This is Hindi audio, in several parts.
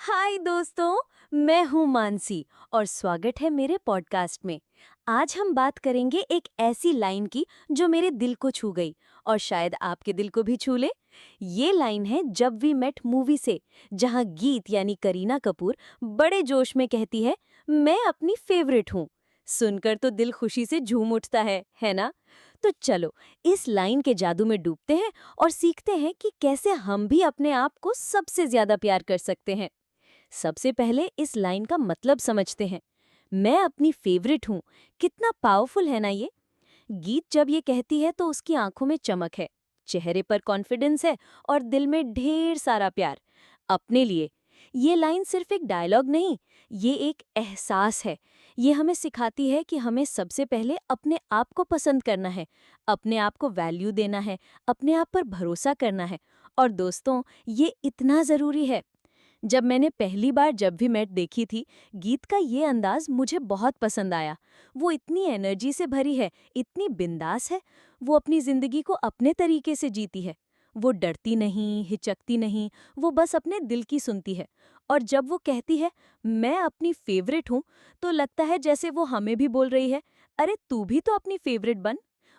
हाय दोस्तों, मैं हूँ मानसी और स्वागत है मेरे पॉडकास्ट में। आज हम बात करेंगे एक ऐसी लाइन की जो मेरे दिल को छू गई और शायद आपके दिल को भी छू ले। ये लाइन है जब वी मेट मूवी से, जहाँ गीत यानी करीना कपूर बड़े जोश में कहती है, मैं अपनी फेवरेट हूँ। सुनकर तो दिल खुशी से झूम उठता है ना? तो चलो इस लाइन के जादू में डूबते हैं और सीखते हैं कि कैसे हम भी अपने आप को सबसे ज्यादा प्यार कर सकते हैं। सबसे पहले इस लाइन का मतलब समझते हैं। मैं अपनी फेवरेट हूँ। कितना पावरफुल है ना ये। गीत जब ये कहती है तो उसकी आंखों में चमक है, चेहरे पर कॉन्फिडेंस है और दिल में ढेर सारा प्यार अपने लिए। ये लाइन सिर्फ एक डायलॉग नहीं, ये एक एहसास है। ये हमें सिखाती है कि हमें सबसे पहले अपने आप को पसंद करना है, अपने आप को वैल्यू देना है, अपने आप पर भरोसा करना है। और दोस्तों, ये इतना ज़रूरी है। जब मैंने पहली बार जब भी मैट देखी थी, गीत का ये अंदाज मुझे बहुत पसंद आया। वो इतनी एनर्जी से भरी है, इतनी बिंदास है। वो अपनी जिंदगी को अपने तरीके से जीती है। वो डरती नहीं, हिचकती नहीं, वो बस अपने दिल की सुनती है। और जब वो कहती है, मैं अपनी फेवरेट हूँ, तो लगता है जैसे वो हमें भी बोल रही है, अरे तू भी तो अपनी फेवरेट बन।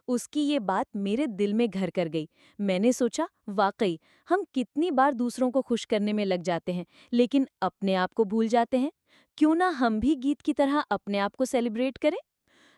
उसकी ये बात मेरे दिल में घर कर गई। मैंने सोचा, वाकई हम कितनी बार दूसरों को खुश करने में लग जाते हैं, लेकिन अपने आप को भूल जाते हैं। क्यों ना हम भी गीत की तरह अपने आप को सेलिब्रेट करें।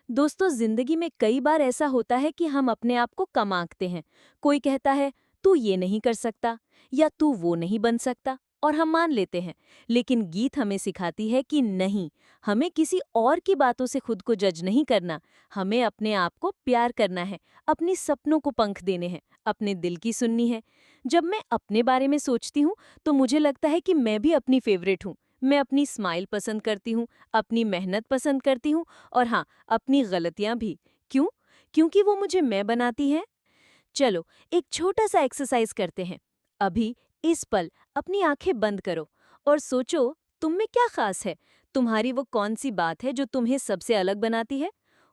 दोस्तों, जिंदगी में कई बार ऐसा होता है कि हम अपने आप को कम आंकते हैं। कोई कहता है, तू ये नहीं कर सकता या तू वो नहीं बन सकता, और हम मान लेते हैं। लेकिन गीत हमें सिखाती है कि नहीं, हमें किसी और की बातों से खुद को जज नहीं करना। हमें अपने आप को प्यार करना है, अपनी सपनों को पंख देने हैं, अपने दिल की सुननी है। जब मैं अपने बारे में सोचती हूँ तो मुझे लगता है कि मैं भी अपनी फेवरेट हूँ। मैं अपनी स्माइल पसंद करती हूँ, अपनी मेहनत पसंद करती हूँ, और हाँ, अपनी गलतियां भी। क्यों? क्योंकि वो मुझे मैं बनाती हैं। चलो एक छोटा सा एक्सरसाइज करते हैं। अभी इस पल अपनी आंखें बंद करो और सोचो, तुम में क्या खास है। तुम्हारी वो कौन सी बात है जो तुम्हें सबसे अलग बनाती है।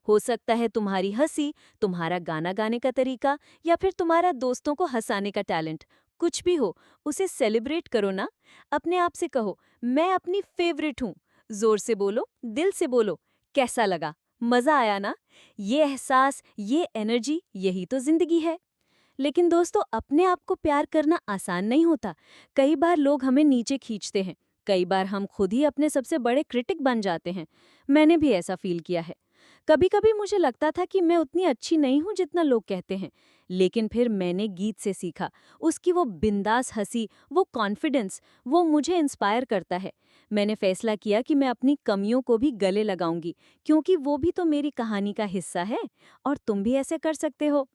हो सकता है तुम्हारी हंसी, तुम्हारा गाना गाने का तरीका, या फिर तुम्हारा दोस्तों को हंसाने का टैलेंट। कुछ भी हो, उसे सेलिब्रेट करो ना। अपने आप से कहो, मैं अपनी फेवरेट हूँ। जोर से बोलो, दिल से बोलो। कैसा लगा? मजा आया ना? ये एहसास, ये एनर्जी, यही तो जिंदगी है। लेकिन दोस्तों, अपने आप को प्यार करना आसान नहीं होता। कई बार लोग हमें नीचे खींचते हैं। कई बार हम खुद ही अपने सबसे बड़े क्रिटिक बन जाते हैं। मैंने भी ऐसा फील किया है। कभी कभी मुझे लगता था कि मैं उतनी अच्छी नहीं हूँ जितना लोग कहते हैं। लेकिन फिर मैंने गीत से सीखा। उसकी वो बिंदास हंसी, वो कॉन्फिडेंस, वो मुझे इंस्पायर करता है। मैंने फैसला किया कि मैं अपनी कमियों को भी गले लगाऊंगी, क्योंकि वो भी तो मेरी कहानी का हिस्सा है। और तुम भी ऐसे कर सकते हो।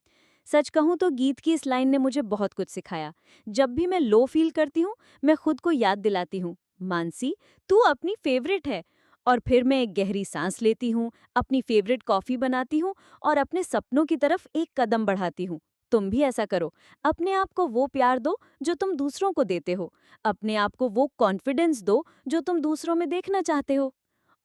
सच कहूँ तो गीत की इस लाइन ने मुझे बहुत कुछ सिखाया। जब भी मैं लो फील करती हूँ, मैं खुद को याद दिलाती हूँ, मानसी, तू अपनी फेवरेट है। और फिर मैं एक गहरी सांस लेती हूँ, अपनी फेवरेट कॉफी बनाती हूँ और अपने सपनों की तरफ एक कदम बढ़ाती हूँ। तुम भी ऐसा करो। अपने आप को वो प्यार दो जो तुम दूसरों को देते हो। अपने आप को वो कॉन्फिडेंस दो जो तुम दूसरों में देखना चाहते हो।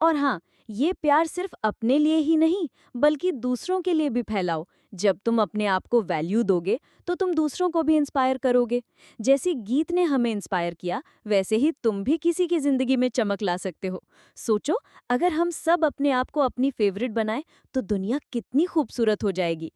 और हाँ, ये प्यार सिर्फ अपने लिए ही नहीं, बल्कि दूसरों के लिए भी फैलाओ। जब तुम अपने आप को वैल्यू दोगे, तो तुम दूसरों को भी इंस्पायर करोगे। जैसे गीत ने हमें इंस्पायर किया, वैसे ही तुम भी किसी की जिंदगी में चमक ला सकते हो। सोचो, अगर हम सब अपने आप को अपनी फेवरेट बनाएं, तो दुनिया कितनी खूबसूरत हो जाएगी।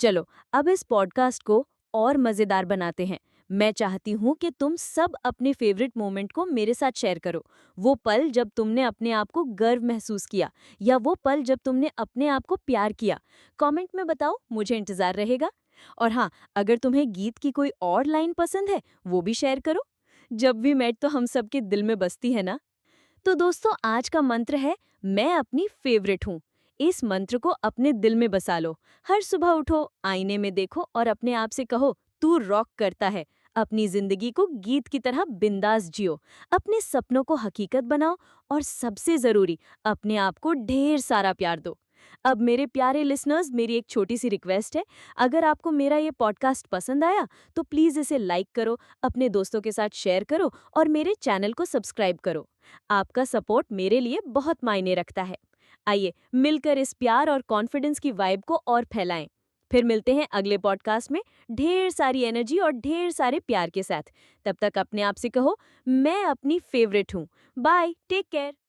चलो, अब इस पॉडकास्ट को और मज़ेदार बनाते हैं। मैं चाहती हूँ कि तुम सब अपने फेवरेट मोमेंट को मेरे साथ शेयर करो। वो पल जब तुमने अपने आप को गर्व महसूस किया, या वो पल जब तुमने अपने आप को प्यार किया। कमेंट में बताओ, मुझे इंतज़ार रहेगा। और हाँ, अगर तुम्हें गीत की कोई और लाइन पसंद है, वो भी शेयर करो। जब भी मैट तो हम सबके दिल में बसती है ना। तो दोस्तों, आज का मंत्र है, मैं अपनी फेवरेट हूँ। इस मंत्र को अपने दिल में बसा लो। हर सुबह उठो, आईने में देखो और अपने आप से कहो, तू रॉक करता है। अपनी जिंदगी को गीत की तरह बिंदास जियो। अपने सपनों को हकीकत बनाओ, और सबसे जरूरी, अपने आप को ढेर सारा प्यार दो। अब मेरे प्यारे लिसनर्स, मेरी एक छोटी सी रिक्वेस्ट है। अगर आपको मेरा ये पॉडकास्ट पसंद आया, तो प्लीज़ इसे लाइक करो, अपने दोस्तों के साथ शेयर करो और मेरे चैनल को सब्सक्राइब करो। आपका सपोर्ट मेरे लिए बहुत मायने रखता है। आइए मिलकर इस प्यार और कॉन्फिडेंस की वाइब को और फैलाएं। फिर मिलते हैं अगले पॉडकास्ट में ढेर सारी एनर्जी और ढेर सारे प्यार के साथ। तब तक अपने आप से कहो, मैं अपनी फेवरेट हूँ। Bye, take care.